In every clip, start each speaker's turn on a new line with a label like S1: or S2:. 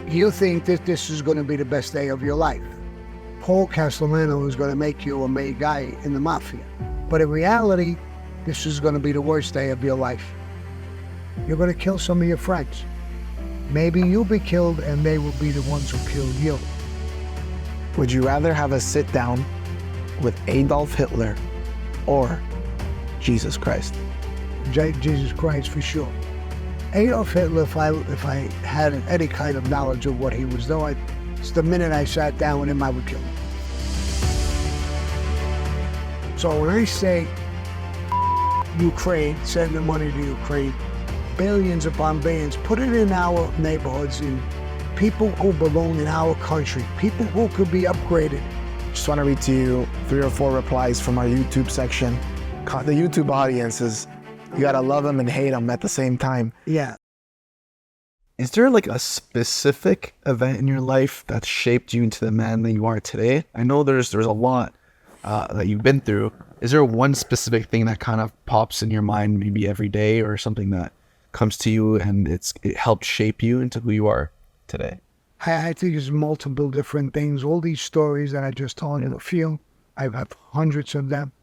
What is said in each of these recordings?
S1: You think that this is going to be the best day of your life. Paul Castellano is going to make you a main guy in the Mafia. But in reality, this is going to be the worst day of your life. You're going to kill some of your friends. Maybe you'll be killed and they will be the ones who kill you.
S2: Would you rather have a sit down with Adolf Hitler or Jesus Christ?
S1: Jesus Christ, for sure. Adolf Hitler, if I had any kind of knowledge of what he was doing, it's the minute I sat down with him, I would kill him. So when I say Ukraine, send the money to Ukraine, billions upon billions, put it in our neighborhoods, in people who belong in our country, people who could be upgraded.
S2: Just want to read to you 3 or 4 replies from our YouTube section. The YouTube audience is, you gotta love them and hate them at the same time.
S1: Yeah.
S3: Is there like a specific event in your life that shaped you into the man that you are today? I know there's a lot that you've been through. Is there one specific thing that kind of pops in your mind maybe every day, or something that comes to you and it helped shape you into who you are today?
S1: I think there's multiple different things. All these stories that I just told you, a few, I have hundreds of them,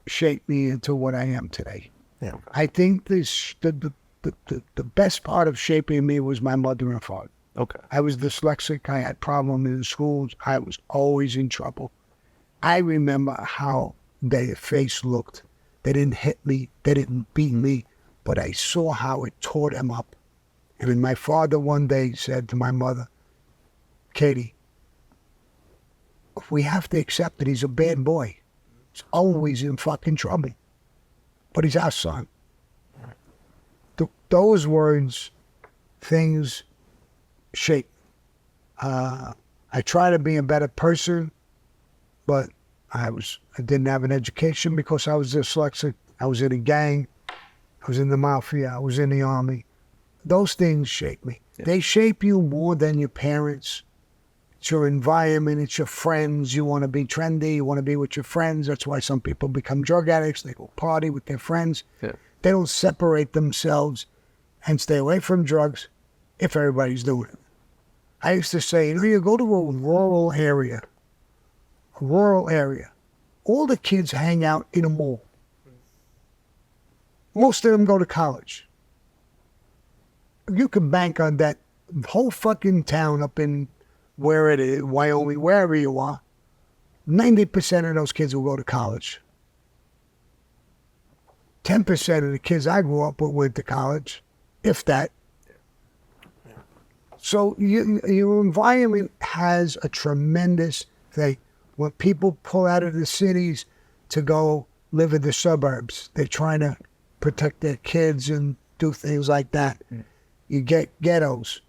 S1: shaped me into what I am today.
S2: Yeah.
S1: I think the best part of shaping me was my mother and father.
S3: Okay.
S1: I was dyslexic. I had problems in schools. I was always in trouble. I remember how their face looked. They didn't hit me. They didn't beat me. But I saw how it tore them up. And then my father one day said to my mother, Katie, we have to accept that he's a bad boy. He's always in fucking trouble. But he's our son. Those words, things shape. I try to be a better person, but I didn't have an education because I was dyslexic. I was in a gang. I was in the Mafia. I was in the army. Those things shape me. Yeah. They shape you more than your parents. It's your environment. It's your friends. You want to be trendy. You want to be with your friends. That's why some people become drug addicts. They go party with their friends. Yeah. They don't separate themselves and stay away from drugs if everybody's doing it. I used to say, you go to a rural area. All the kids hang out in a mall. Most of them go to college. You can bank on that whole fucking town up in where it is, Wyoming, wherever you are, 90% of those kids will go to college. 10% of the kids I grew up with went to college, if that. So your environment has a tremendous thing. When people pull out of the cities to go live in the suburbs, they're trying to protect their kids and do things like that. Mm. You get ghettos.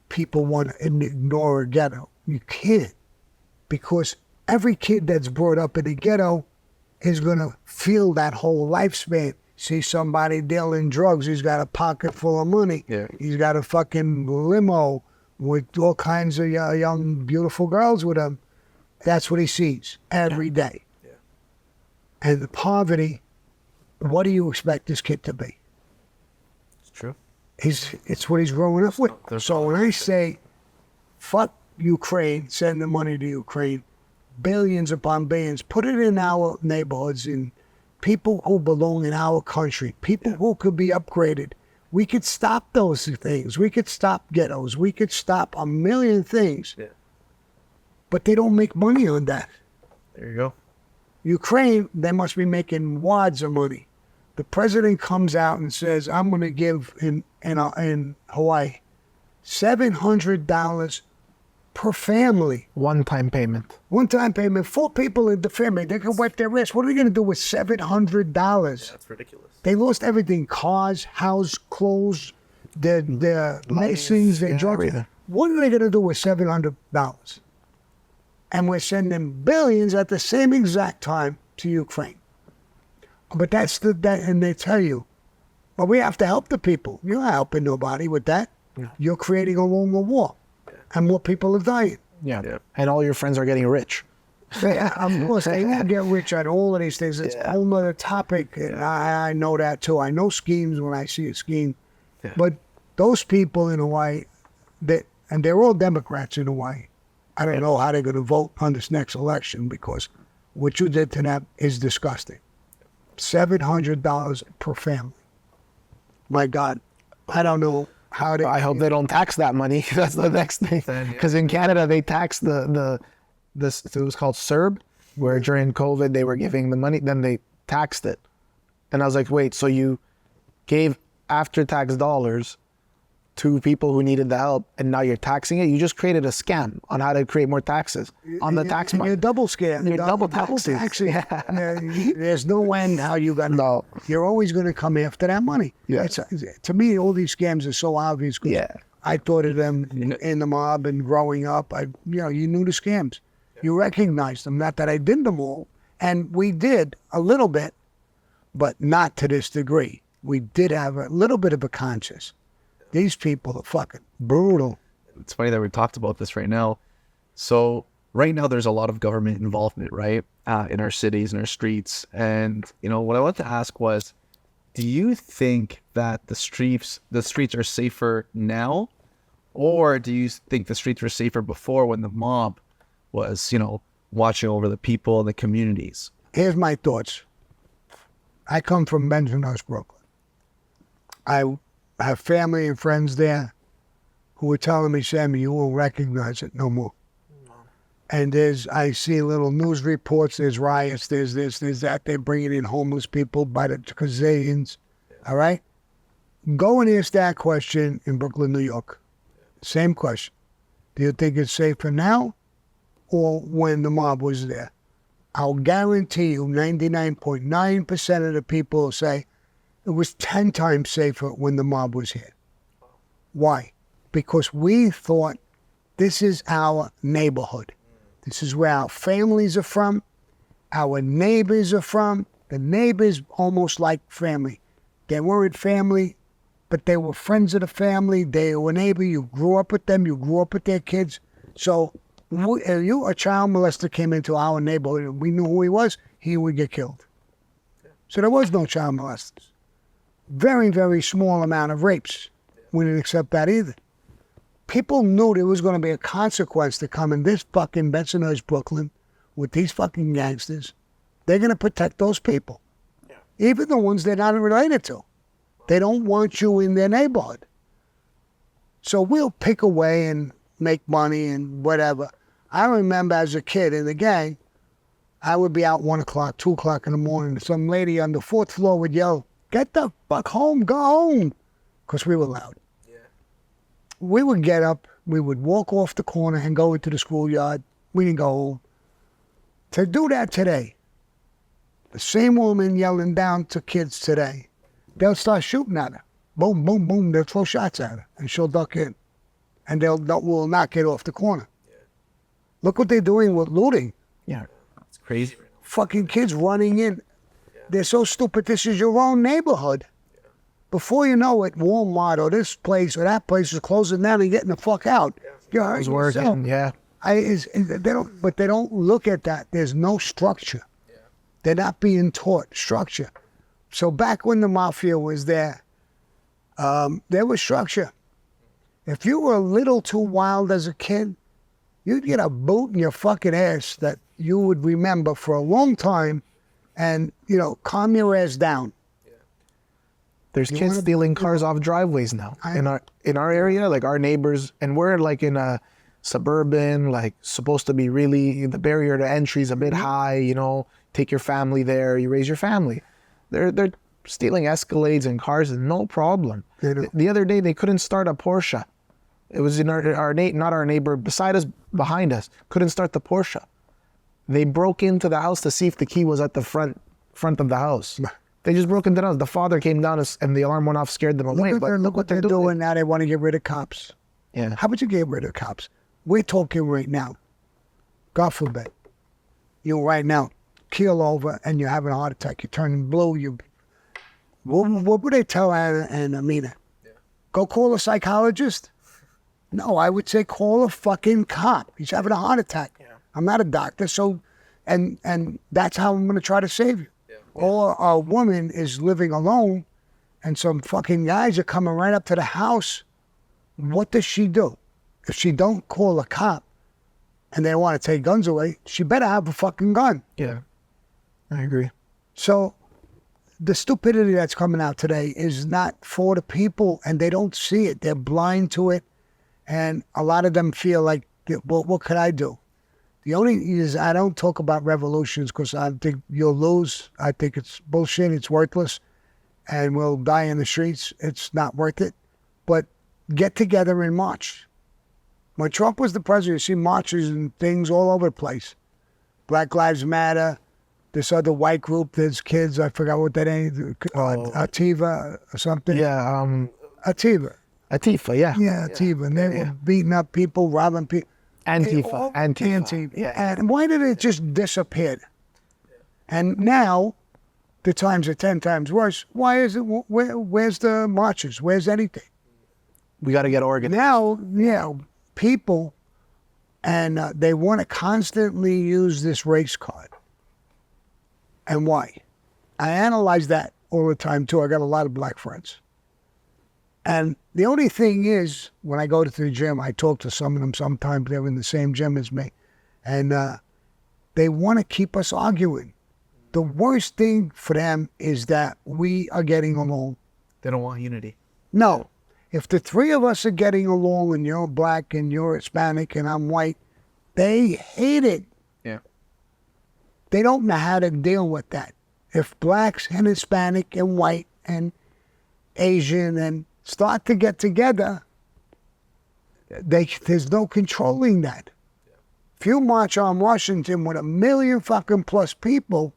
S1: People want to ignore a ghetto. You can't, because every kid that's brought up in a ghetto is going to feel that whole lifespan. See somebody dealing drugs, he's got a pocket full of money. Yeah. He's got a fucking limo with all kinds of young, beautiful girls with him. That's what he sees every day. Yeah. And the poverty, what do you expect this kid to be?
S3: It's true.
S1: It's what he's growing up with. So when I say, fuck Ukraine, send the money to Ukraine, billions upon billions, put it in our neighborhoods, in people who belong in our country, people who could be upgraded. We could stop those things. We could stop ghettos. We could stop a million things. Yeah. But they don't make money on that.
S3: There you go.
S1: Ukraine, they must be making wads of money. The president comes out and says, I'm going to give in Hawaii $700 per family.
S2: One-time payment.
S1: 4 people in the family. They can wipe their wrists. What are they going to do with $700?
S3: That's ridiculous.
S1: They lost everything: cars, house, clothes, their license, their drugs. Everything. What are they going to do with $700? And we're sending billions at the same exact time to Ukraine. But and they tell you, well, we have to help the people. You're not helping nobody with that. Yeah. You're creating a longer war. Yeah. And more people are dying.
S2: Yeah. And all your friends are getting rich.
S1: Yeah, of course, they won't get rich on all of these things. It's a whole other topic. And I know that too. I know schemes when I see a scheme. Yeah. But those people in Hawaii, and they're all Democrats in a way. I don't know how they're going to vote on this next election because what you did to them is disgusting. $700 per family. My God, I don't know how they.
S2: I hope they don't tax that money. That's the next thing. Because in Canada they tax this. It was called 𝐿𝐵, where during COVID they were giving the money, then they taxed it, and I was like, wait, so you gave after-tax dollars to people who needed the help, and now you're taxing it? You just created a scam on how to create more taxes on the tax money.
S1: You're double scam.
S2: You're double taxing.
S1: There's no end how you got.
S2: No.
S1: You're always going to come after that money.
S2: Yeah.
S1: To me, all these scams are so obvious.
S2: Yeah.
S1: I thought of them in the mob and growing up. You knew the scams. You recognized them. Not that I did them all, and we did a little bit, but not to this degree. We did have a little bit of a conscience. These people are fucking brutal.
S3: It's funny that we talked about this right now. So right now there's a lot of government involvement, right? In our cities and our streets. And, what I wanted to ask was, do you think that the streets are safer now? Or do you think the streets were safer before when the mob was, watching over the people and the communities?
S1: Here's my thoughts. I come from Bensonhurst, Brooklyn. I have family and friends there who were telling me, Sammy, you won't recognize it no more. No. And I see little news reports, there's riots, there's this, there's that. They're bringing in homeless people by the 𝐃𝐨𝐧'𝐿. All right? Go and ask that question in Brooklyn, New York. Same question. Do you think it's safer now or when the mob was there? I'll guarantee you 99.9% of the people will say, it was 10 times safer when the mob was here. Why? Because we thought this is our neighborhood. This is where our families are from. Our neighbors are from. The neighbors almost like family. They weren't family, but they were friends of the family. They were neighbor. You grew up with them. You grew up with their kids. So a child molester came into our neighborhood and we knew who he was, he would get killed. So there was no child molesters. Very, very small amount of rapes. We didn't accept that either. People knew there was going to be a consequence to come in this fucking Bensonhurst, Brooklyn, with these fucking gangsters. They're going to protect those people. Yeah. Even the ones they're not related to. They don't want you in their neighborhood. So we'll pick away and make money and whatever. I remember as a kid in the gang, I would be out 1 o'clock, 2 o'clock in the morning. Some lady on the 4th floor would yell, "Get the fuck home, go home," because we were loud. Yeah. We would get up, we would walk off the corner and go into the schoolyard. We didn't go home. To do that today, the same woman yelling down to kids today, they'll start shooting at her. Boom, boom, boom, they'll throw shots at her and she'll duck in. And will not get off the corner. Yeah. Look what they're doing with looting.
S3: Yeah, it's crazy.
S1: Fucking kids running in. They're so stupid. This is your own neighborhood. Yeah. Before you know it, Walmart or this place or that place is closing down and getting the fuck out. Yeah. You're hurting yourself.
S2: Yeah.
S1: They don't look at that. There's no structure. Yeah. They're not being taught structure. So back when the Mafia was there was structure. If you were a little too wild as a kid, you'd get a boot in your fucking ass that you would remember for a long time. And, calm your ass down. Yeah.
S2: There's kids stealing cars off driveways now. In our area, like our neighbors, and we're like in a suburban, like supposed to be really, the barrier to entry is a bit high, take your family there, you raise your family. They're stealing Escalades and cars and no problem. The other day, they couldn't start a Porsche. It was in not our neighbor, beside us, behind us, couldn't start the Porsche. They broke into the house to see if the key was at the front of the house. They just broke into the house. The father came down and the alarm went off, scared them away.
S1: Look what they're doing now. They want to get rid of cops.
S2: Yeah.
S1: How about you get rid of cops? We're talking right now. God forbid. You right now keel over and you're having a heart attack. You're turning blue. What would they tell Anna and Amina? Yeah. Go call a psychologist? No, I would say call a fucking cop. He's having a heart attack. Yeah. I'm not a doctor, so, and that's how I'm going to try to save you. Yeah. Or a woman is living alone, and some fucking guys are coming right up to the house. What does she do? if she don't call a cop and they want to take guns away, she better have a fucking gun.
S2: Yeah, I agree.
S1: So the stupidity that's coming out today is not for the people, and they don't see it. They're blind to it, and a lot of them feel like, well, what could I do? The only is I don't talk about revolutions because I think you'll lose. I think it's bullshit. It's worthless, and we'll die in the streets. It's not worth it. But get together and march. When Trump was the president, you see marches and things all over the place. Black Lives Matter. This other white group, there's kids, I forgot what that is, Antifa or something.
S2: Yeah,
S1: Antifa.
S2: Antifa, yeah.
S1: Yeah, Antifa. And they were beating up people, robbing people.
S2: Antifa.
S1: Yeah. And why did it just disappear? And now, the times are 10 times worse. Why is it, where's the marches? Where's anything?
S2: We got to get organized.
S1: Now, people, and they want to constantly use this race card. And why? I analyze that all the time, too. I got a lot of black friends. And the only thing is, when I go to the gym, I talk to some of them sometimes. They're in the same gym as me. And they want to keep us arguing. The worst thing for them is that we are getting along.
S3: They don't want unity.
S1: No. If the three of us are getting along and you're black and you're Hispanic and I'm white, they hate it.
S3: Yeah.
S1: They don't know how to deal with that. If blacks and Hispanic and white and Asian and start to get together, there's no controlling that. If you march on Washington with 1 million fucking plus people,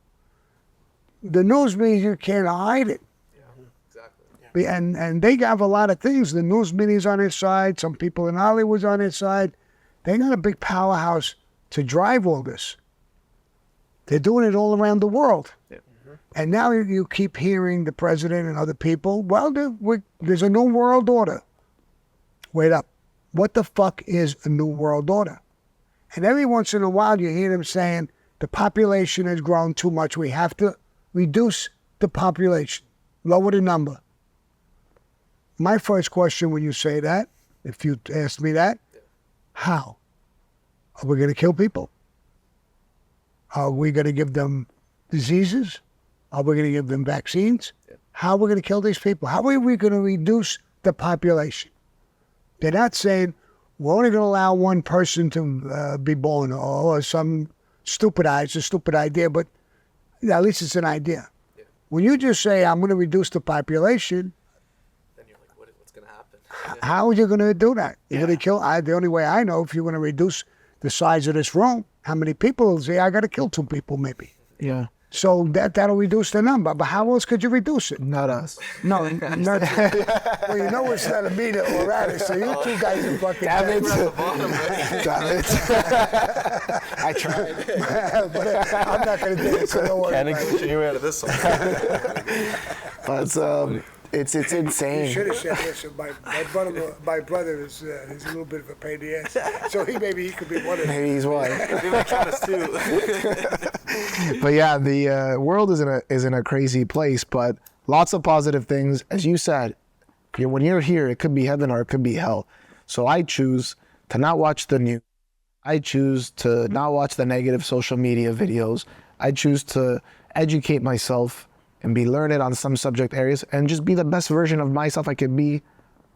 S1: the news media can't hide it.
S3: Yeah, exactly. Yeah.
S1: And they have a lot of things. The news media's on their side. Some people in Hollywood's on their side. They got a big powerhouse to drive all this. They're doing it all around the world.
S3: Yeah.
S1: And now you keep hearing the president and other people, well, there's a new world order. Wait up. What the fuck is a new world order? And every once in a while you hear them saying, the population has grown too much. We have to reduce the population, lower the number. My first question when you say that, if you ask me that, how? Are we going to kill people? Are we going to give them diseases? Are we going to give them vaccines? How are we going to kill these people? How are we going to reduce the population? They're not saying we're only going to allow one person to be born or some stupid idea, but at least it's an idea. Yeah. When you just say, I'm going to reduce the population,
S3: then you're like, what's going to happen? Yeah.
S1: How are you going to do that? You're going to kill, the only way I know, if you're going to reduce the size of this room, how many people say, I got to kill 2 people maybe.
S2: Yeah.
S1: So that'll reduce the number. But how else could you reduce it?
S2: Not us.
S1: No, not well, you know it's not a meter or radish, so you two guys are fucking...
S2: Damn it. Damn it. I tried.
S1: But I'm not going to do it, so don't worry.
S3: Can't get you out of this one.
S2: But it's insane.
S1: You should have said, listen, my brother is a little bit of a pain in the ass. So maybe he could be one of them.
S2: Maybe he's one.
S3: They might try us too.
S2: But yeah, the world is in a crazy place, but lots of positive things. As you said, when you're here, it could be heaven or it could be hell. So I choose to not watch the news. I choose to not watch the negative social media videos. I choose to educate myself and be learned on some subject areas and just be the best version of myself I could be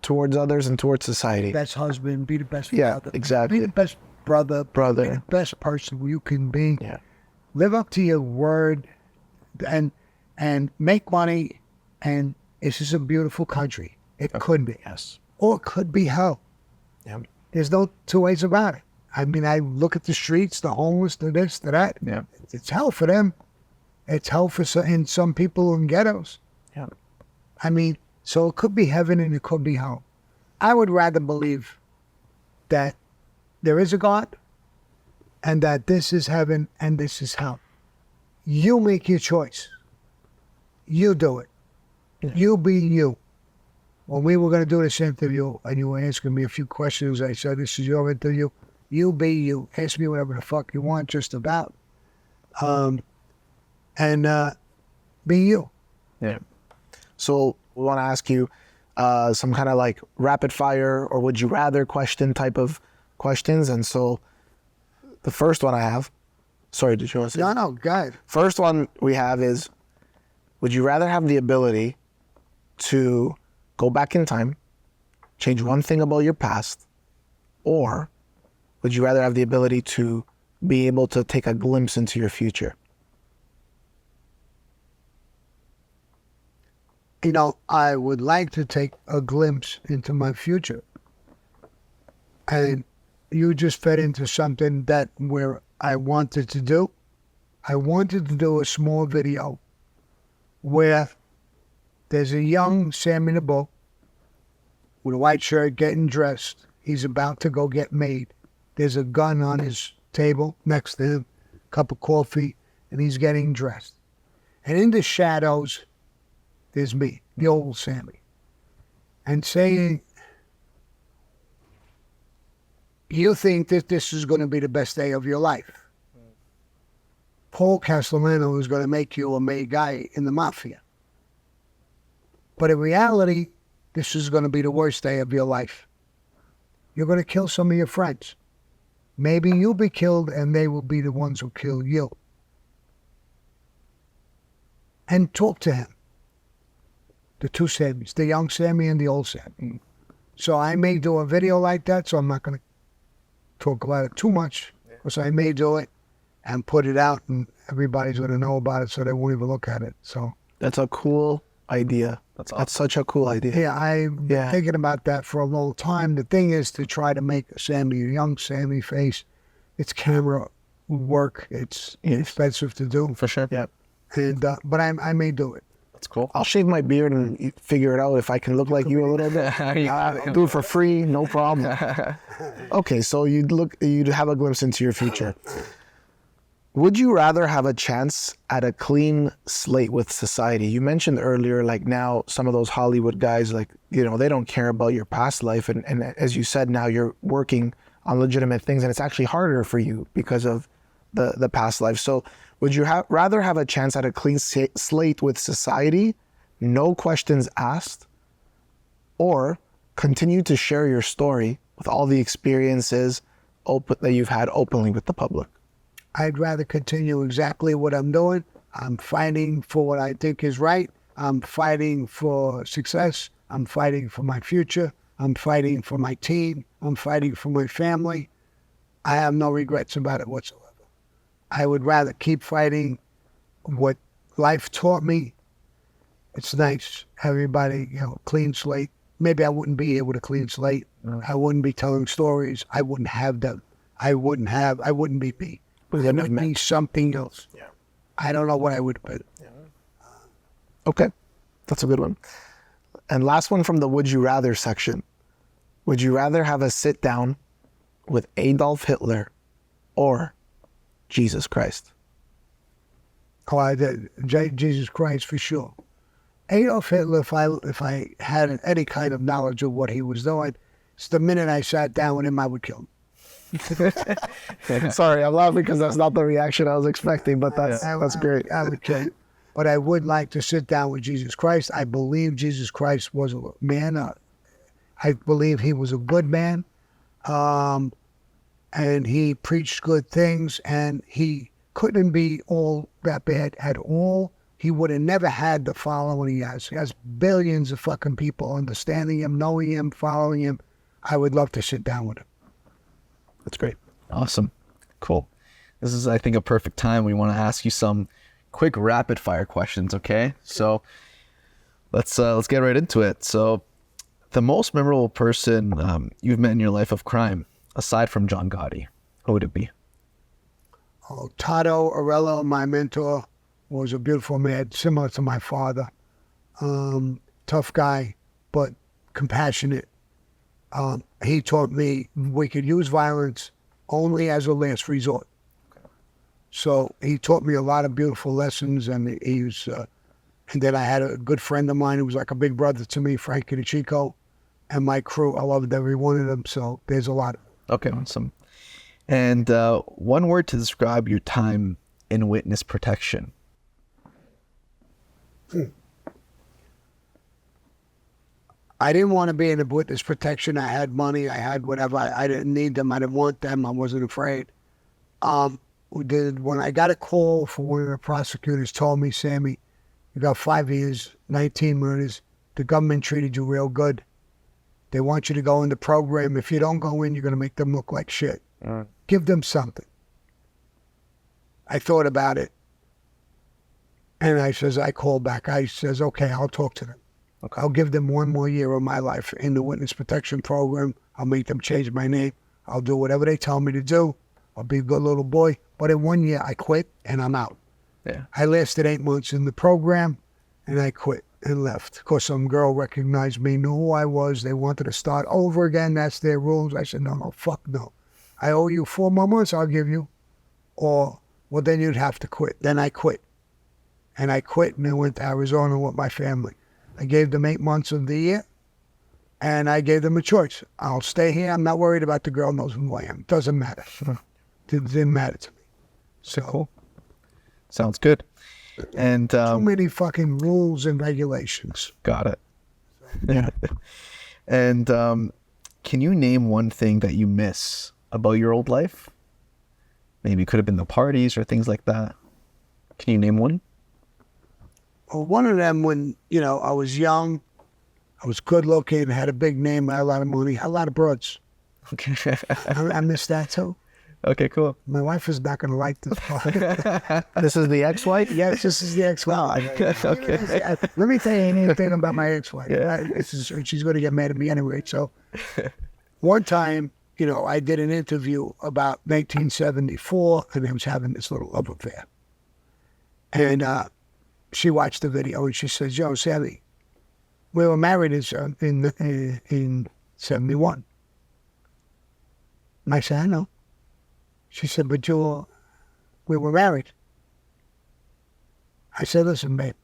S2: towards others and towards society.
S1: Best husband, be the best
S2: father.
S1: father.
S2: Exactly.
S1: Be the best brother. Be the best person you can be.
S2: Yeah.
S1: Live up to your word and make money, and this is a beautiful country. It could be.
S2: Yes.
S1: Or it could be hell.
S2: Yeah.
S1: There's no two ways about it. I mean, I look at the streets, the homeless, the this, the that.
S2: Yeah.
S1: It's hell for them. It's hell for some people in ghettos.
S2: Yeah.
S1: I mean, so it could be heaven and it could be hell. I would rather believe that there is a God and that this is heaven and this is hell. You make your choice. You do it. Yeah. You be you. When we were going to do this interview and you were asking me a few questions, I said, this is your interview. You be you. Ask me whatever the fuck you want, just about. And be you.
S2: Yeah. So we want to ask you, some kind of like rapid fire or would you rather question type of questions. And so the first one I have, sorry, did you want to say?
S1: No, go ahead.
S2: First one we have is, would you rather have the ability to go back in time, change one thing about your past, or would you rather have the ability to be able to take a glimpse into your future?
S1: You know, I would like to take a glimpse into my future. And you just fed into something that where I wanted to do. I wanted to do a small video where there's a young Sammy Gravano with a white shirt getting dressed. He's about to go get made. There's a gun on his table next to him, cup of coffee, and he's getting dressed. And in the shadows, there's me, the old Sammy, and saying, you think that this is going to be the best day of your life. 𝐃𝐨𝐧'𝐭 is going to make you a main guy in the Mafia. But in reality, this is going to be the worst day of your life. You're going to kill some of your friends. Maybe you'll be killed and they will be the ones who kill you. And talk to him. The two Sammys, the young Sammy and the old Sammy. So I may do a video like that, so I'm not going to talk about it too much, because I may do it and put it out and everybody's going to know about it, so they won't even look at it. So
S2: that's a cool idea.
S3: That's awesome.
S2: That's such a cool idea.
S1: Yeah, I've been thinking about that for a long time. The thing is to try to make a young Sammy face. It's camera work. It's expensive to do.
S3: For sure.
S2: Yeah.
S1: And but I may do it.
S3: That's cool.
S2: I'll shave my beard and figure it out if I can look like you a little bit. I'll do it for free, no problem. Okay, so you'd have a glimpse into your future. Would you rather have a chance at a clean slate with society? You mentioned earlier, like now some of those Hollywood guys, like, you know, they don't care about your past life. And as you said, now you're working on legitimate things and it's actually harder for you because of the past life. So would you rather have a chance at a clean slate with society, no questions asked, or continue to share your story with all the experiences that you've had openly with the public?
S1: I'd rather continue exactly what I'm doing. I'm fighting for what I think is right. I'm fighting for success. I'm fighting for my future. I'm fighting for my team. I'm fighting for my family. I have no regrets about it whatsoever. I would rather keep fighting what life taught me. It's nice, everybody, you know, clean slate. Maybe I wouldn't be able to clean slate. I wouldn't be telling stories. I wouldn't have them. I wouldn't be me. It would be something else.
S2: Yeah.
S1: I don't know what I would put.
S2: Yeah. Okay, that's a good one. And last one from the Would You Rather section. Would you rather have a sit down with Adolf Hitler or Jesus Christ?
S1: Oh, I did. Jesus Christ, for sure. Adolf Hitler, if I had any kind of knowledge of what he was doing, it's the minute I sat down with him, I would kill him.
S2: Sorry, I'm laughing because that's not the reaction I was expecting, but that's great.
S1: I would kill him. But I would like to sit down with Jesus Christ. I believe Jesus Christ was a man. I believe he was a good man. And he preached good things, and he couldn't be all that bad at all. He would have never had the following he has. He has billions of fucking people understanding him, knowing him, following him. I would love to sit down with him.
S2: That's great.
S3: Awesome. Cool. This is, I think, a perfect time. We want to ask you some quick rapid fire questions, okay? So let's get right into it. So the most memorable person you've met in your life of crime, aside from John Gotti, who would it be?
S1: Oh, Tato Arello, my mentor, was a beautiful man, similar to my father. Tough guy, but compassionate. He taught me we could use violence only as a last resort. So he taught me a lot of beautiful lessons, and and then I had a good friend of mine who was like a big brother to me, Frankie 𝐃𝐨𝐿, and my crew. I loved every one of them, so there's a lot.
S3: Okay, awesome. And one word to describe your time in witness protection.
S1: I didn't want to be in the witness protection. I had money. I had whatever. I didn't need them. I didn't want them. I wasn't afraid. When I got a call from one of the prosecutors, told me, Sammy, you got 5 years, 19 murders. The government treated you real good. They want you to go in the program. If you don't go in, you're going to make them look like shit. Give them something. I thought about it. And I called back. I says, okay, I'll talk to them. Okay. I'll give them 1 more year of my life in the witness protection program. I'll make them change my name. I'll do whatever they tell me to do. I'll be a good little boy. But in 1 year, I quit and I'm out.
S3: Yeah.
S1: I lasted 8 months in the program and I quit and left. Of course, some girl recognized me, knew who I was. They wanted to start over again. That's their rules. I said, no, fuck no. I owe you 4 more months, I'll give you. Or, well, then you'd have to quit. Then I quit. And I quit and I went to Arizona with my family. I gave them 8 months of the year, and I gave them a choice. I'll stay here. I'm not worried about the girl knows who I am. Doesn't matter. Didn't matter to me. So,
S3: cool. Sounds good. And
S1: too many fucking rules and regulations.
S3: Got it. Yeah. And can you name one thing that you miss about your old life? Maybe it could have been the parties or things like that. Can you name one?
S1: Well, one of them, when, I was young, I was good looking, had a big name, I had a lot of money, had a lot of broads.
S3: Okay.
S1: I miss that too.
S3: Okay, cool.
S1: My wife is not going to like this part.
S2: This is the ex-wife?
S1: Yes, this is the ex-wife.
S3: Okay.
S1: Let me tell you anything about my ex-wife.
S3: Yeah.
S1: She's going to get mad at me anyway. So one time, I did an interview about 1974, and I was having this little love affair. And she watched the video, and she says, yo, Sammy, we were married in 71. And I said, I know. She said, but we were married. I said, listen, babe,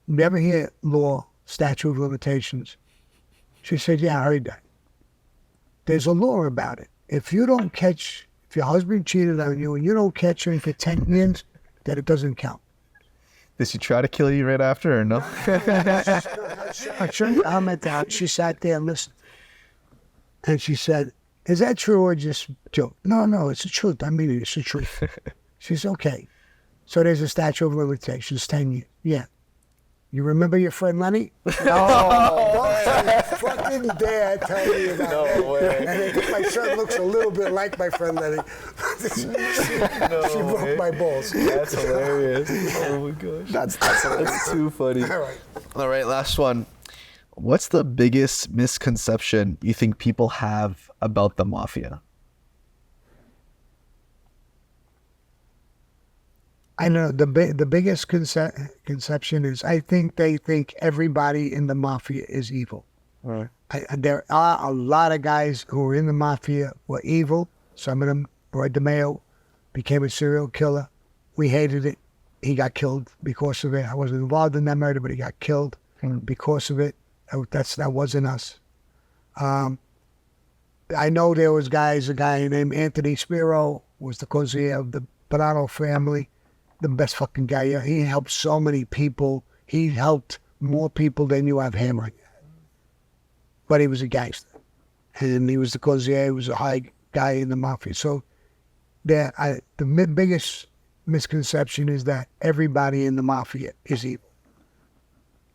S1: you ever hear law, statute of limitations? She said, yeah, I heard that. There's a law about it. If your husband cheated on you and you don't catch him for 10 years, then it doesn't count.
S3: Did she try to kill you right after or no?
S1: She sat there and listened. And she said, is that true or just joke? No, it's the truth. I mean, it's the truth. She said, okay. So there's a statute of limitations, 10 years. Yeah. You remember your friend Lenny? No. Fucking dare tell me about that. No way. And I think my son looks a little bit like my friend Lenny. She broke my balls.
S3: That's hilarious. Oh my gosh. That's too funny. All right, last one. What's the biggest misconception you think people have about the Mafia?
S1: I know the biggest conception is I think they think everybody in the Mafia is evil.
S3: Right.
S1: There are a lot of guys who were in the Mafia were evil. Some of them, Roy DeMeo, became a serial killer. We hated it. He got killed because of it. I wasn't involved in that murder, but he got killed because of it. That wasn't us. I know there was a guy named Anthony Spiro was the 𝐃𝐨𝐧'𝐭 of the Gravano family, the best fucking guy. Yeah, he helped so many people. He helped more people than you have hammering. But he was a gangster, and he was the 𝐃𝐨𝐧'𝐭. He was a high guy in the Mafia. So the biggest misconception is that everybody in the Mafia is evil.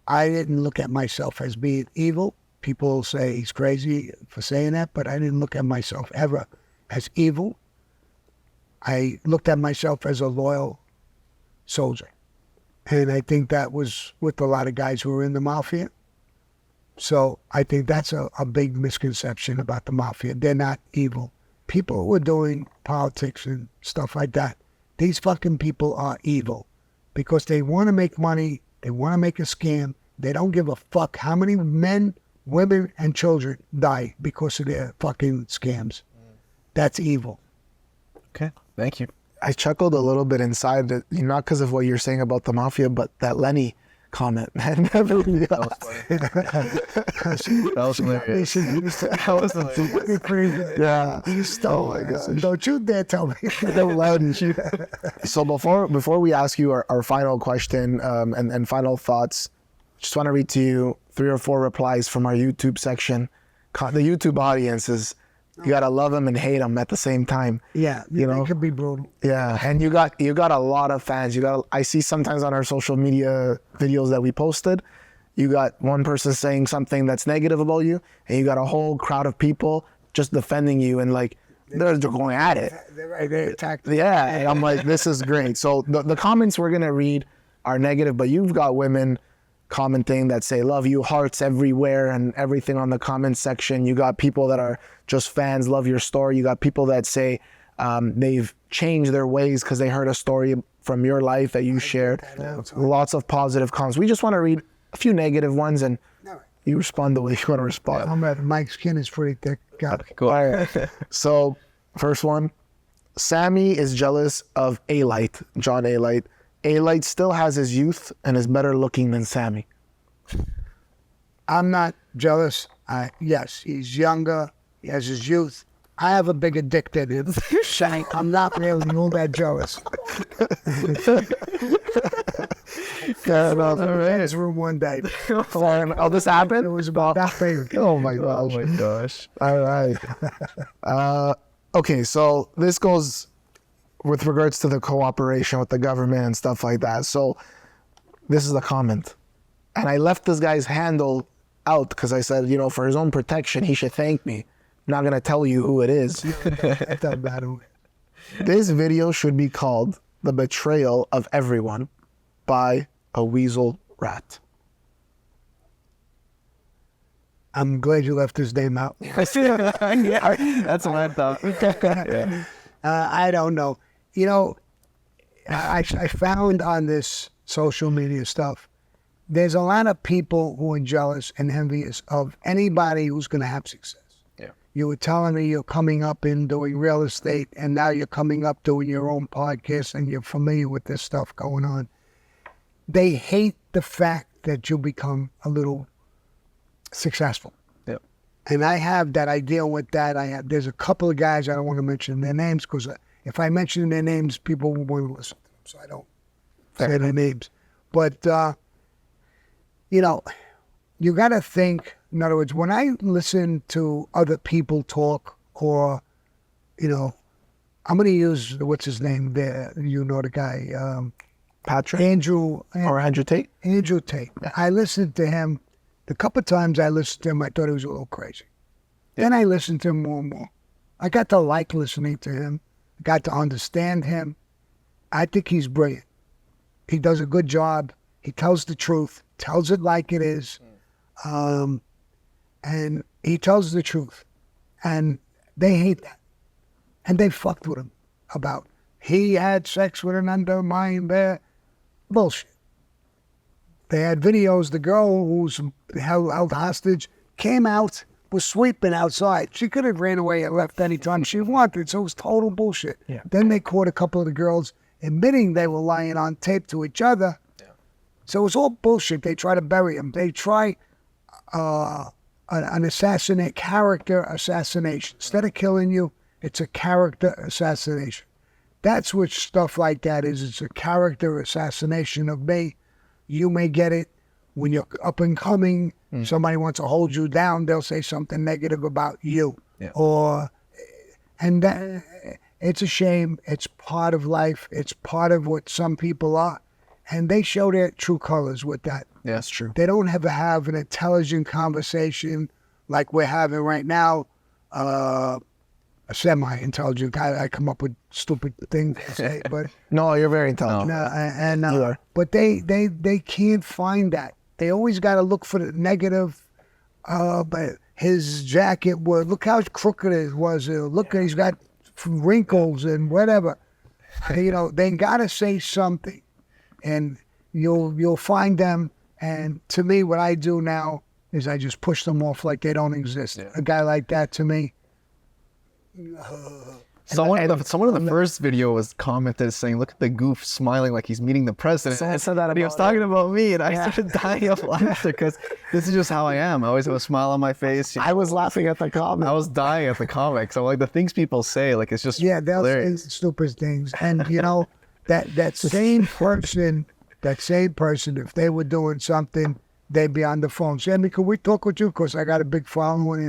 S1: I didn't look at myself as being evil. People say he's crazy for saying that, but I didn't look at myself ever as evil. I looked at myself as a loyal soldier. And I think that was with a lot of guys who were in the Mafia. So I think that's a big misconception about the Mafia. They're not evil. People who are doing politics and stuff like that, these fucking people are evil because they want to make money. They want to make a scam. They don't give a fuck how many men, women, and children die because of their fucking scams. That's evil.
S3: Okay, thank you.
S2: I chuckled a little bit inside, that, not because of what you're saying about the Mafia, but that Lenny comment, man.
S3: That was hilarious. That was hilarious.
S2: Yeah.
S1: Oh my God. Don't you dare tell me.
S2: Don't loud and shoot. So before we ask you our final question and final thoughts, just want to read to you 3 or 4 replies from our YouTube section. The YouTube audience is, you gotta love them and hate them at the same time.
S1: Yeah,
S2: you know,
S1: it could be brutal.
S2: Yeah, and you got a lot of fans. I see sometimes on our social media videos that we posted, you got one person saying something that's negative about you, and you got a whole crowd of people just defending you, and like they're going at it.
S1: They attacked.
S2: Yeah, and I'm like, this is great. So the comments we're gonna read are negative, but you've got women commenting that say love you, hearts everywhere and everything on the comment section. You got people that are just fans, love your story. You got people that say they've changed their ways because they heard a story from your life that you shared. Lots of positive comments. We just want to read a few negative ones, and you respond the way you want to respond.
S1: I'm ready. Mike's skin is pretty thick. Got it.
S3: Cool.
S2: All right. So first one, Sammy is jealous of 𝐴𝐿IGHT, John 𝐴𝐿IGHT. 𝐴𝐿IGHT still has his youth and is better looking than Sammy.
S1: I'm not jealous. Yes, he's younger. He has his youth. I have a bigger dick than him. I'm not really all that jealous.
S2: Fair enough.
S1: All right. His room one day.
S2: Oh, this happened?
S1: It was about that big.
S2: Oh my gosh.
S3: Oh my gosh.
S2: All right. Okay, so this goes with regards to the cooperation with the government and stuff like that. So this is the comment. And I left this guy's handle out because I said, for his own protection, he should thank me. I'm not going to tell you who it is. This video should be called The Betrayal of Everyone by a Weasel Rat.
S1: I'm glad you left his name out.
S3: Yeah, that's what I thought. Yeah.
S1: I don't know. I found on this social media stuff, there's a lot of people who are jealous and envious of anybody who's going to have success.
S3: Yeah.
S1: You were telling me you're coming up in doing real estate, and now you're coming up doing your own podcast, and you're familiar with this stuff going on. They hate the fact that you become a little successful.
S3: Yep.
S1: And I have that. I deal with that. There's a couple of guys, I don't want to mention their names, because if I mention their names, people will want to listen to them, so I don't say their names. But, you got to think, in other words, when I listen to other people talk, or, I'm going to use, what's his name there? The guy.
S2: Patrick?
S1: Andrew
S2: Tate?
S1: Andrew Tate. Yeah. I listened to him. The couple of times I listened to him, I thought he was a little crazy. Yeah. Then I listened to him more and more. I got to like listening to him. I got to understand him. I think he's brilliant. He does a good job. He tells the truth, tells it like it is. And he tells the truth. And they hate that. And they fucked with him about he had sex with an undermined bear. Bullshit. They had videos. The girl who's held hostage came out, was sweeping outside. She could have ran away and left any time she wanted, so it was total bullshit.
S2: Yeah.
S1: Then they caught a couple of the girls admitting they were lying on tape to each other. Yeah. So it was all bullshit. They try to bury him. They try an character assassination. Instead of killing you, it's a character assassination. That's what stuff like that is. It's a character assassination of me. You may get it when you're up and coming. Somebody wants to hold you down. They'll say something negative about you. Yeah. It's a shame. It's part of life. It's part of what some people are. And they show their true colors with that.
S2: Yeah, that's true.
S1: They don't ever have an intelligent conversation like we're having right now. A semi-intelligent guy. I come up with stupid things to say, but
S2: no, you're very intelligent.
S1: No,
S2: you are.
S1: But they can't find that. They always got to look for the negative. But his jacket was, look how crooked it was. Look, he's got wrinkles and whatever. They got to say something, and you'll find them. And to me, what I do now is I just push them off like they don't exist. Yeah. A guy like that, to me.
S3: Someone in the first video was commented saying, "Look at the goof smiling like he's meeting the president."
S2: Someone said that.
S3: He was talking about me, and I started dying of laughter because this is just how I am. I always have a smile on my face.
S2: I was laughing at the comment.
S3: I was dying at the comic. So the things people say, it's just
S1: they'll say stupid things, and that same person, if they were doing something they'd be on the phone. Sammy, can we talk with you? Because I got a big following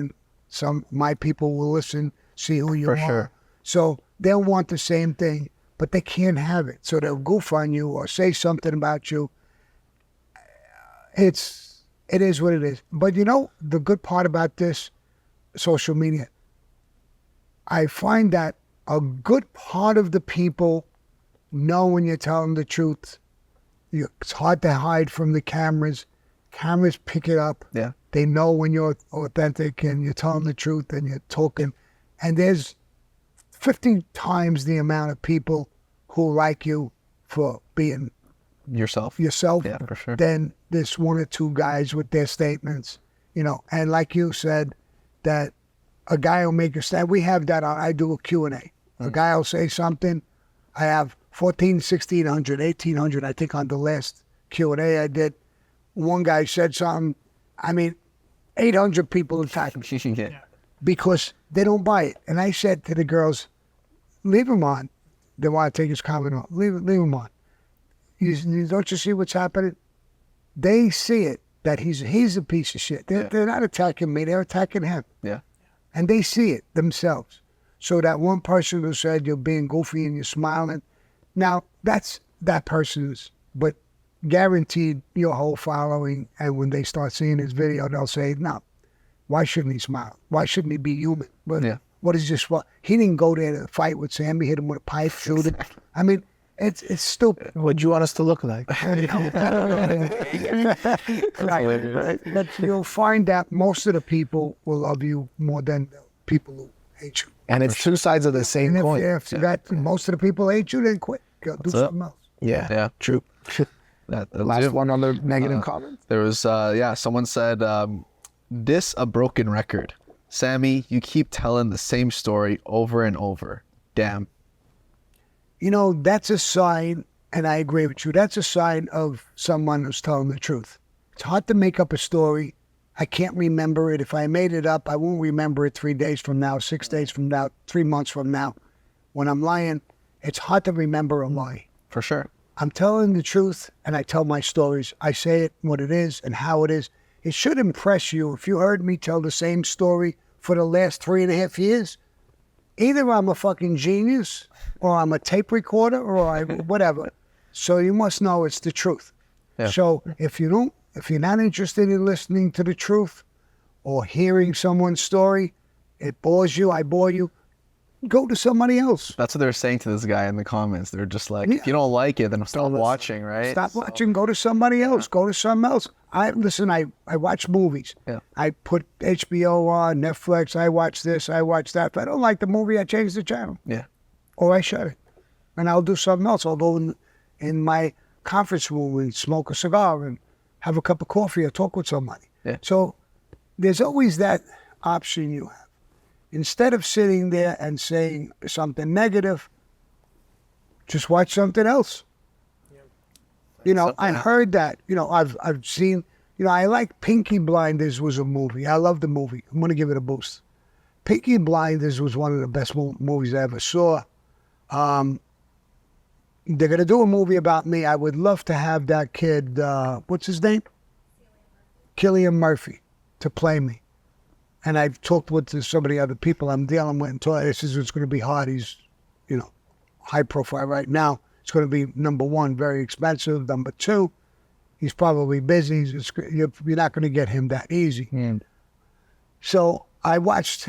S1: and my people will listen, see who you
S3: For
S1: are.
S3: sure.
S1: So they'll want the same thing, but they can't have it. So they'll goof on you or say something about you. It is what it is. But you know, the good part about this social media, I find that a good part of the people know when you're telling the truth. It's hard to hide from the cameras. Cameras pick it up.
S3: Yeah.
S1: They know when you're authentic and you're telling the truth and you're talking. And there's 50 times the amount of people who like you for being
S3: Yourself.
S1: yourself,
S3: Yeah, for sure.
S1: than this one or two guys with their statements, you know. And like you said, that a guy will make a stand. We have that on, I do a Q&A. A guy will say something. I have 1,600, 1,800, I think on the last Q&A I did. One guy said something, 800 people attacked me
S3: Yeah.
S1: because they don't buy it. And I said to the girls, leave him on. They want to take his comment off. Leave him on. Don't you see what's happening? They see it, that he's a piece of shit. They're not attacking me, they're attacking him.
S3: Yeah.
S1: And they see it themselves. So that one person who said you're being goofy and you're smiling, now that's that person's, but guaranteed your whole following, and when they start seeing this video, they'll say, no, why shouldn't he smile? Why shouldn't he be human? But
S3: Yeah.
S1: what is this? What? He didn't go there to fight with Sammy, hit him with a pipe, shoot him. I mean, it's stupid.
S2: What do you want us to look like?
S1: Right. But you'll find that most of the people will love you more than the people who hate you.
S2: And it's two sides of the same
S1: And
S2: coin.
S1: if you got most of the people hate you, then quit. Go do
S3: That's it.
S1: something else.
S2: Yeah.
S3: Yeah.
S2: True.
S3: That
S2: Last
S3: it.
S2: one on the negative comments.
S3: There was, someone said, this a broken record. Sammy, you keep telling the same story over and over. Damn.
S1: You know, that's a sign, and I agree with you, that's a sign of someone who's telling the truth. It's hard to make up a story. I can't remember it. If I made it up, I won't remember it 3 days from now, 6 days from now, 3 months from now. When I'm lying, it's hard to remember a lie.
S3: For sure.
S1: I'm telling the truth, and I tell my stories. I say it, what it is, and how it is. It should impress you if you heard me tell the same story for the last 3.5 years. Either I'm a fucking genius, or I'm a tape recorder, or I whatever. So you must know it's the truth.
S3: Yeah.
S1: So if you're not interested in listening to the truth or hearing someone's story, it bores you, I bore you, go to somebody else.
S3: That's what they're saying to this guy in the comments. They're just like,
S1: Yeah.
S3: if you don't like it, then stop watching, right?
S1: Stop watching, go to somebody else, go to something else. I watch movies.
S3: Yeah.
S1: I put HBO on, Netflix, I watch this, I watch that. If I don't like the movie, I change the channel.
S3: Yeah.
S1: Or I shut it. And I'll do something else. I'll go in my conference room and smoke a cigar and have a cup of coffee or talk with somebody.
S3: Yeah.
S1: So there's always that option you have. Instead of sitting there and saying something negative, just watch something else. You know, I heard that. You know, I've seen, you know, I like Peaky Blinders was a movie. I love the movie. I'm going to give it a boost. Peaky Blinders was one of the best movies I ever saw. They're going to do a movie about me. I would love to have that kid, what's his name? Cillian Murphy, to play me. And I've talked with some of the other people I'm dealing with and told this is it's going to be hard. He's, you know, high profile right now. It's going to be, number one, very expensive. Number two, he's probably busy. You're not going to get him that easy.
S2: Mm.
S1: So I watched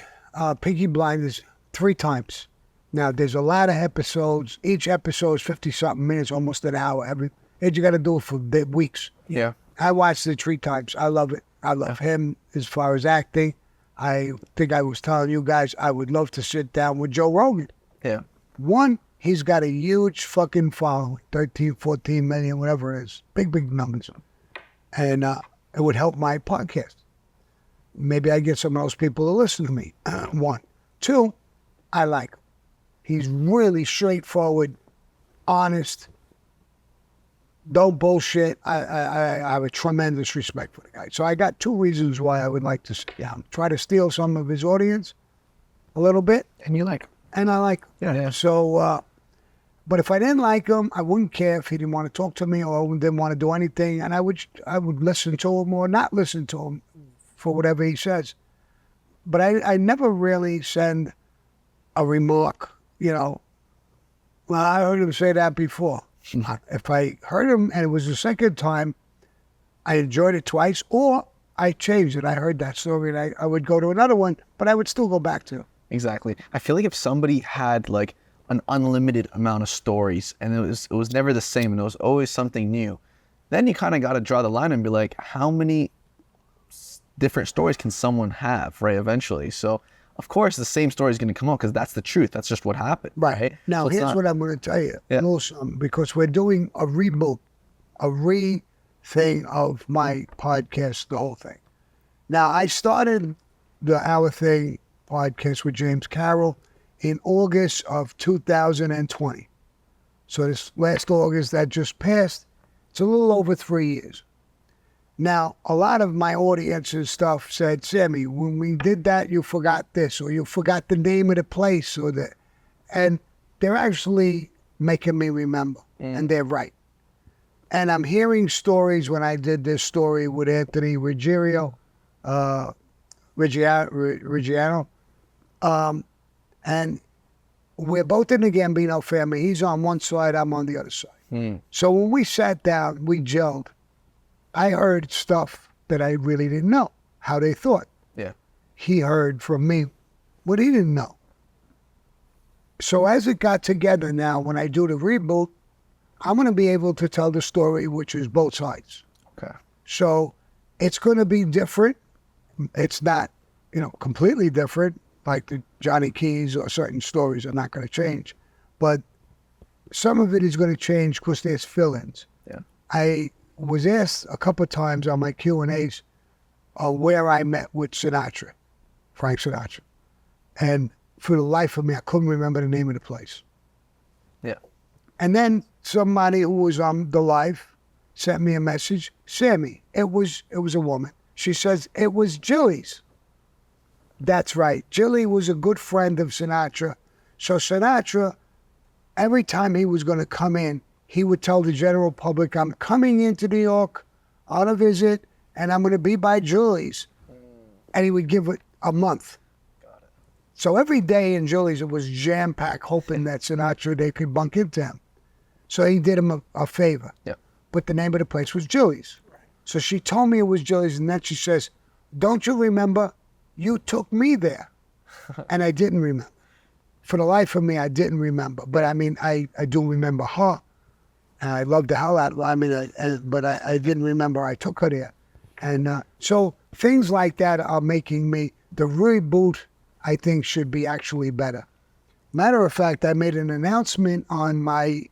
S1: Peaky Blinders 3 times. Now, there's a lot of episodes. Each episode is 50-something minutes, almost an hour. You got to do it for weeks.
S3: Yeah.
S1: I watched it 3 times. I love it. I love him as far as acting. I think I was telling you guys I would love to sit down with Joe Rogan.
S3: Yeah.
S1: One, he's got a huge fucking following, 13, 14 million, whatever it is. Big numbers. And it would help my podcast. Maybe I get some of those people to listen to me. 1. 2, I like him. He's really straightforward, honest, don't bullshit. I have a tremendous respect for the guy. So I got 2 reasons why I would like to sit down. Try to steal some of his audience a little bit.
S2: And you like him.
S1: And I like him.
S3: Yeah.
S1: So But if I didn't like him, I wouldn't care if he didn't want to talk to me or didn't want to do anything, and I would listen to him or not listen to him for whatever he says. But I never really send a remark, well, I heard him say that before. If I heard him and it was the second time, I enjoyed it twice, or I changed it. I heard that story and I would go to another one, but I would still go back to it.
S3: Exactly. I feel like if somebody had like an unlimited amount of stories and it was never the same and it was always something new, then you kind of got to draw the line and be like, how many different stories can someone have, right, eventually? So, of course, the same story is going to come out because that's the truth. That's just what happened.
S1: Right. Now,
S3: So it's
S1: here's
S3: not-
S1: what I'm going to tell you.
S3: Yeah.
S1: Also, because we're doing a reboot, a thing of my podcast, the whole thing. Now, I started the Our Thing podcast with James Carroll in August of 2020. So this last August that just passed, it's a little over 3 years. Now, a lot of my audience's stuff said, Sammy, when we did that, you forgot this, or you forgot the name of the place, or the, and they're actually making me remember, and they're right. And I'm hearing stories when I did this story with Anthony Ruggiero, Reggiano, and we're both in the Gambino family. He's on one side, I'm on the other side. So when we sat down, we gelled. I heard stuff that I really didn't know, how they thought.
S3: Yeah.
S1: He heard from me what he didn't know. So as it got together now, when I do the reboot, I'm going to be able to tell the story, which is both sides.
S3: Okay.
S1: So it's going to be different. It's not, completely different, like the Johnny Keys or certain stories are not going to change. But some of it is going to change because there's fill-ins.
S3: Yeah.
S1: I was asked a couple of times on my Q&As where I met with Sinatra, Frank Sinatra. And for the life of me, I couldn't remember the name of the place.
S3: Yeah.
S1: And then somebody who was on the live sent me a message. Sammy, it was a woman. She says, it was Jilly's. That's right. Jilly was a good friend of Sinatra. So Sinatra, every time he was going to come in, he would tell the general public, I'm coming into New York on a visit, and I'm going to be by Julie's. And he would give it a month. So every day in Julie's, it was jam-packed, hoping that Sinatra, they could bunk into him. So he did him a favor.
S3: Yeah.
S1: But the name of the place was Julie's. So she told me it was Julie's, and then she says, don't you remember? You took me there. And I didn't remember. For the life of me, I didn't remember. But I mean, I do remember her. And I loved the hell out of her. I mean, but I didn't remember I took her there. And so things like that are making me, the reboot, I think, should be actually better. Matter of fact, I made an announcement on my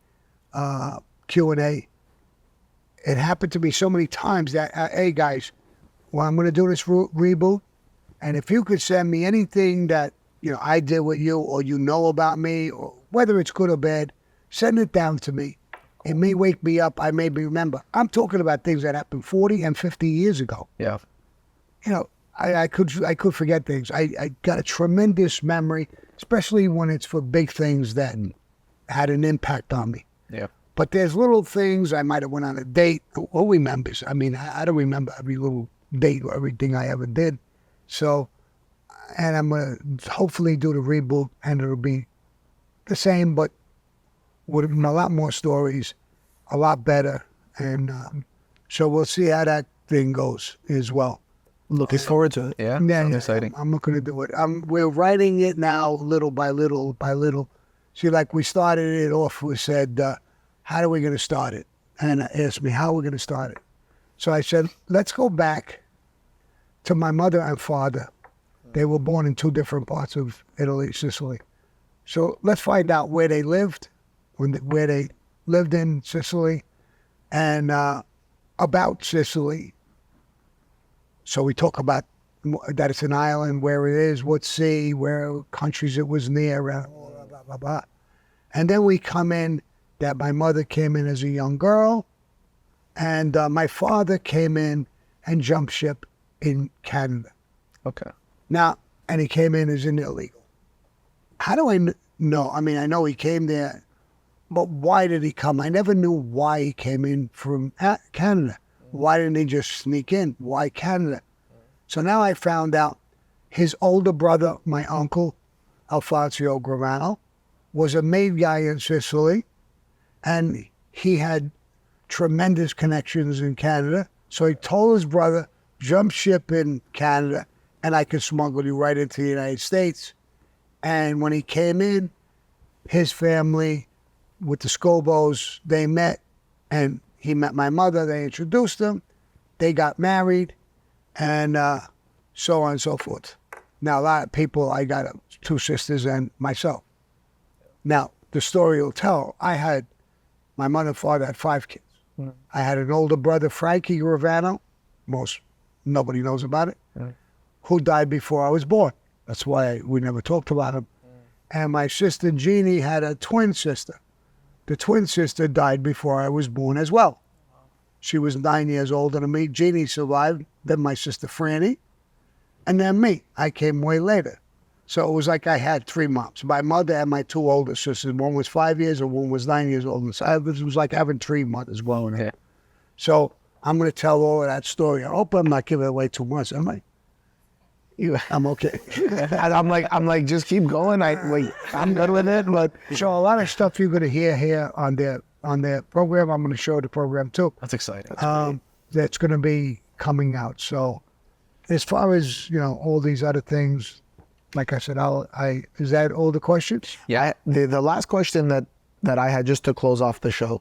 S1: Q&A. It happened to me so many times that, hey guys, well, I'm going to do this reboot. And if you could send me anything that, I did with you or about me, or whether it's good or bad, send it down to me. It may wake me up. I may remember. I'm talking about things that happened 40 and 50 years ago.
S3: Yeah.
S1: I could forget things. I got a tremendous memory, especially when it's for big things that had an impact on me.
S3: Yeah.
S1: But there's little things. I might have went on a date. Who remembers? I mean, I don't remember every little date or everything I ever did. So, and I'm going to hopefully do the reboot, and it'll be the same, but with a lot more stories, a lot better. And so we'll see how that thing goes as well.
S2: Looking forward to it.
S3: Yeah.
S1: Yeah,
S3: Exciting.
S1: I'm looking to do it. We're writing it now, little by little by little. See, like we started it off, we said, how are we going to start it? And asked me, how are we going to start it? So I said, let's go back to my mother and father. They were born in two different parts of Italy, Sicily. So let's find out where they lived, where they lived in Sicily, and about Sicily. So we talk about that it's an island, where it is, what sea, where countries it was near, blah, blah, blah, blah. And then we come in that my mother came in as a young girl, and my father came in and jumped ship in Canada.
S3: Okay.
S1: Now, and he came in as an illegal. How do I know? I mean, I know he came there but why did he come? I never knew why he came in from Canada. Why didn't he just sneak in? Why Canada? So now I found out his older brother, my uncle, 𝐿𝐵𝐻𝐻 Gravano, was a made guy in Sicily, and he had tremendous connections in Canada. So he told his brother, jump ship in Canada, and I could smuggle you right into the United States. And when he came in, his family with the 𝐃𝐨𝐵𝐻𝐻s, they met, and he met my mother. They introduced them. They got married, and so on and so forth. Now, a lot of people, I got 2 sisters and myself. Now, the story will tell, my mother and father had 5 kids. I had an older brother, Frankie Gravano, nobody knows about it, who died before I was born. That's why we never talked about him. And my sister Jeannie had a twin sister. The twin sister died before I was born as well. She was 9 years older than me. Jeannie survived, then my sister Franny, and then me. I came way later. So it was like I had 3 moms. My mother and my 2 older sisters. One was 5 years and one was 9 years old. So it was like having 3 mothers growing up. Yeah. So I'm going to tell all of that story. I hope I'm not giving away too much, am I? I'm okay.
S2: And I'm like, just keep going. I'm good with it. But
S1: so a lot of stuff you're going to hear here on their program. I'm going to show the program too.
S3: That's exciting.
S1: That's going to be coming out. So as far as, all these other things, like I said, is that all the questions?
S2: Yeah. The last question that I had, just to close off the show.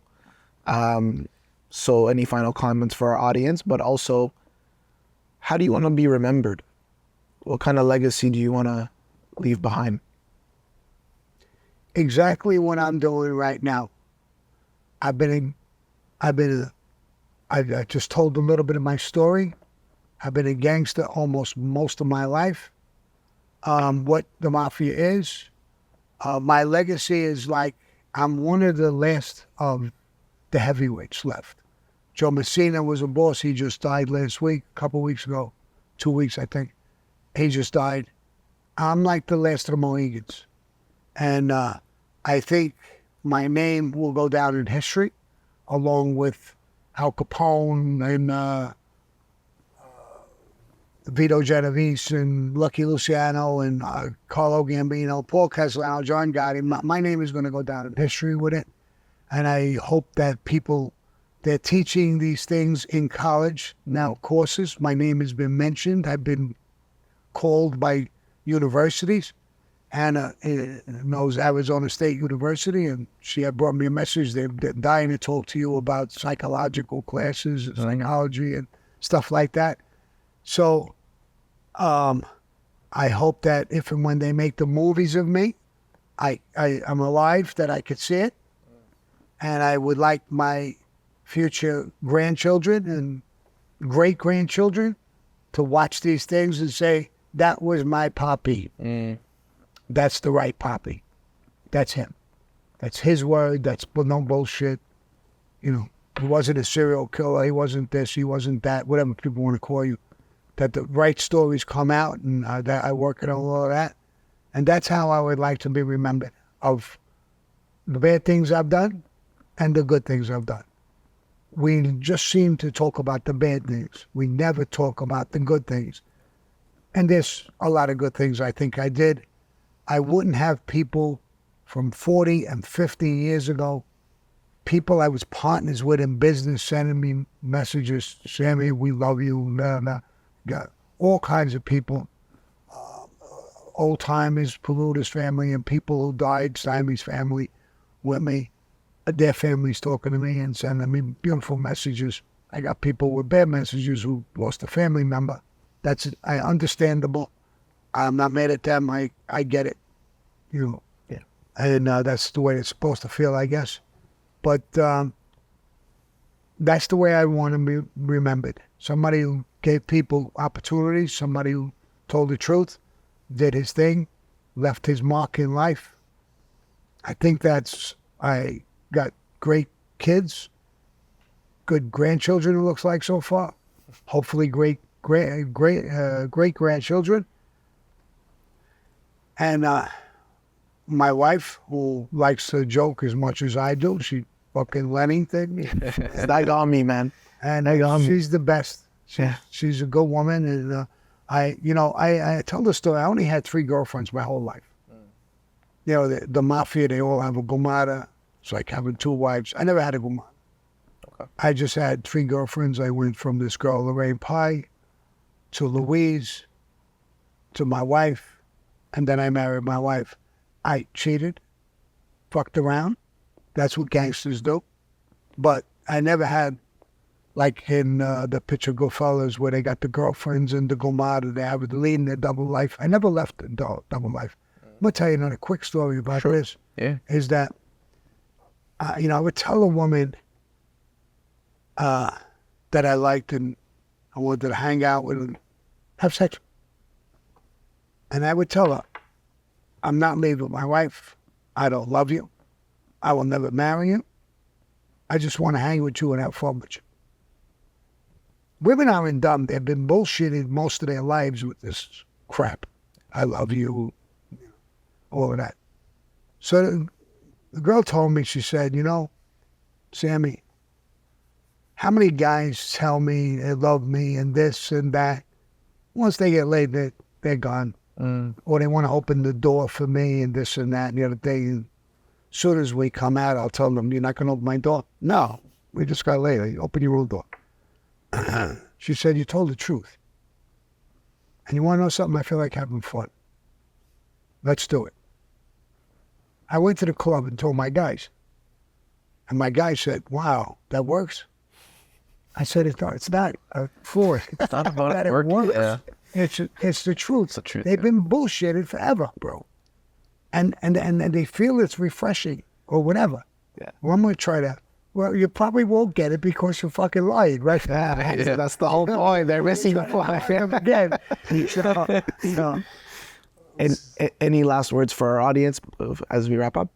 S2: So any final comments for our audience, but also, how do you want to be remembered? What kind of legacy do you want to leave behind?
S1: Exactly what I'm doing right now. I just told a little bit of my story. I've been a gangster almost most of my life. What the Mafia is. My legacy is like, I'm one of the last of the heavyweights left. Joe Messina was a boss. He just died last week, a couple weeks ago, 2 weeks, I think. He just died. I'm like the last of the Mohegans. And I think my name will go down in history, along with 𝐜𝐴 and Vito Genovese and Lucky Luciano and Carlo Gambino, Paul Castellano, John Gotti. My name is going to go down in history with it. And I hope that they're teaching these things in college now, courses. My name has been mentioned. I've been called by universities. Hannah knows Arizona State University, and she had brought me a message. They're dying to talk to you about psychological classes, and psychology and stuff like that. So I hope that if and when they make the movies of me, I'm alive, that I could see it. And I would like my future grandchildren and great-grandchildren to watch these things and say, that was my poppy. That's the right poppy. That's him. That's his word. That's no bullshit. He wasn't a serial killer. He wasn't this. He wasn't that. Whatever people want to call you. That the right stories come out, and that I work on all of that. And that's how I would like to be remembered, of the bad things I've done and the good things I've done. We just seem to talk about the bad things. We never talk about the good things. And there's a lot of good things I think I did. I wouldn't have people from 40 and 50 years ago, people I was partners with in business, sending me messages, Sammy, we love you, got all kinds of people, old-timers, Paluta's family, and people who died, Sammy's family, with me. Their families talking to me and sending me beautiful messages. I got people with bad messages who lost a family member. That's understandable. I'm not mad at them. I get it, Yeah. And that's the way it's supposed to feel, I guess. But that's the way I want to be remembered. Somebody who gave people opportunities, somebody who told the truth, did his thing, left his mark in life. I think I got great kids, good grandchildren, it looks like so far. Hopefully great grandchildren. And my wife, who likes to joke as much as I do, she fucking Lenny thing.
S2: That got me, man.
S1: And
S2: That got me.
S1: she's the best.
S2: Yeah.
S1: She's a good woman. And I tell the story. I only had 3 girlfriends my whole life. You know, the Mafia, they all have a gumada. It's like having 2 wives. I never had a gumada.
S3: Okay.
S1: I just had 3 girlfriends. I went from this girl, Lorraine Pye, to Louise, to my wife, and then I married my wife. I cheated, fucked around. That's what gangsters do. But I never had, like in the picture Goodfellas, where they got the girlfriends and the gumada, they have leading their double life. I never left the double life. I'm going to tell you another quick story about this.
S3: Yeah.
S1: Is that, I would tell a woman that I liked and I wanted to hang out with and have sex. And I would tell her, I'm not leaving my wife. I don't love you. I will never marry you. I just want to hang with you and have fun with you. Women aren't dumb. They've been bullshitted most of their lives with this crap. I love you, all of that. So the girl told me, she said, Sammy, how many guys tell me they love me and this and that? Once they get laid, they're gone. Or they want to open the door for me and this and that and the other thing. As soon as we come out, I'll tell them, you're not going to open my door? No, we just got laid. Open your own door. She said, you told the truth. And you want to know something? I feel like having fun. Let's do it. I went to the club and told my guys. And my guy said, wow, that works? I said, it's not for
S3: It's not about
S1: that
S3: it
S1: it works.
S3: Yeah.
S1: It's the truth.
S3: It's the truth.
S1: They've been bullshitted forever, bro. And they feel it's refreshing or whatever.
S3: Yeah.
S1: Well, I'm going to try that. Well, you probably won't get it because you fucking lied, right?
S2: Yeah, that's the whole point. They're missing the point.
S1: Again.
S2: And any last words for our audience as we wrap up?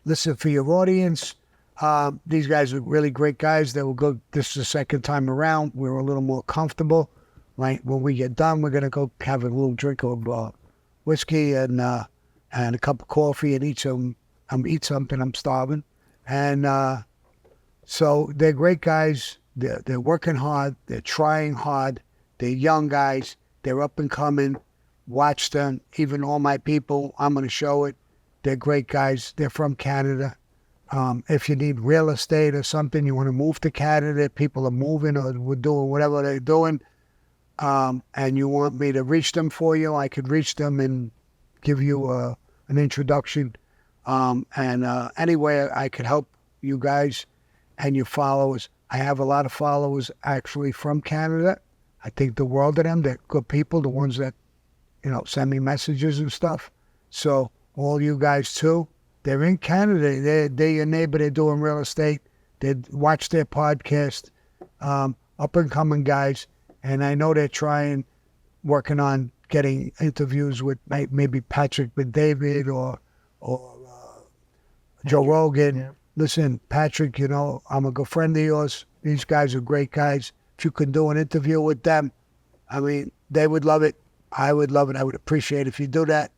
S1: Listen, for your audience, these guys are really great guys. They will go, this is the second time around. We're a little more comfortable. Right? When we get done, we're going to go have a little drink of whiskey and a cup of coffee and eat something. I'm starving. And so they're great guys. They're working hard. They're trying hard. They're young guys. They're up and coming. Watch them. Even all my people, I'm going to show it. They're great guys. They're from Canada. If you need real estate or something, you want to move to Canada, people are moving or we're doing whatever they're doing, and you want me to reach them for you, I could reach them and give you an introduction. Anyway, I could help you guys and your followers. I have a lot of followers actually from Canada. I think the world of them. They're good people, the ones that, send me messages and stuff. So all you guys too, they're in Canada. They're your neighbor. They're doing real estate. They watch their podcast, up and coming guys. And I know they're working on getting interviews with maybe Patrick Bet-David or Joe Rogan. Yeah. Listen, Patrick, I'm a good friend of yours. These guys are great guys. If you could do an interview with them, I mean, they would love it. I would love it. I would appreciate it if you do that.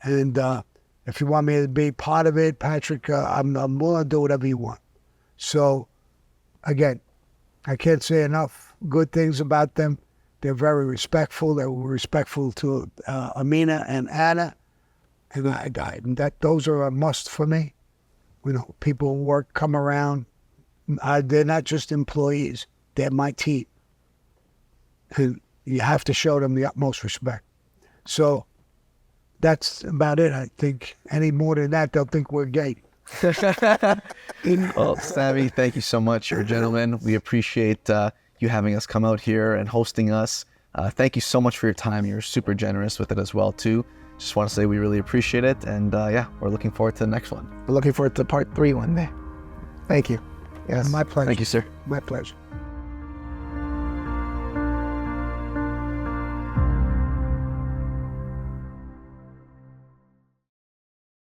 S1: And if you want me to be part of it, Patrick, I'm willing to do whatever you want. So, again, I can't say enough good things about them. They're very respectful. They were respectful to Amina and Anna, and I died. And those are a must for me. People who work, come around. They're not just employees. They're my team. And you have to show them the utmost respect. So that's about it. I think any more than that, they'll think we're gay.
S3: Well, Sammy, thank you so much. You're a gentleman. We appreciate you having us come out here and hosting us. Thank you so much for your time. You're super generous with it as well, too. Just want to say we really appreciate it. And we're looking forward to the next one.
S2: We're looking forward to part 3 one day. Thank you. Yes.
S1: My pleasure.
S3: Thank you, sir.
S1: My pleasure.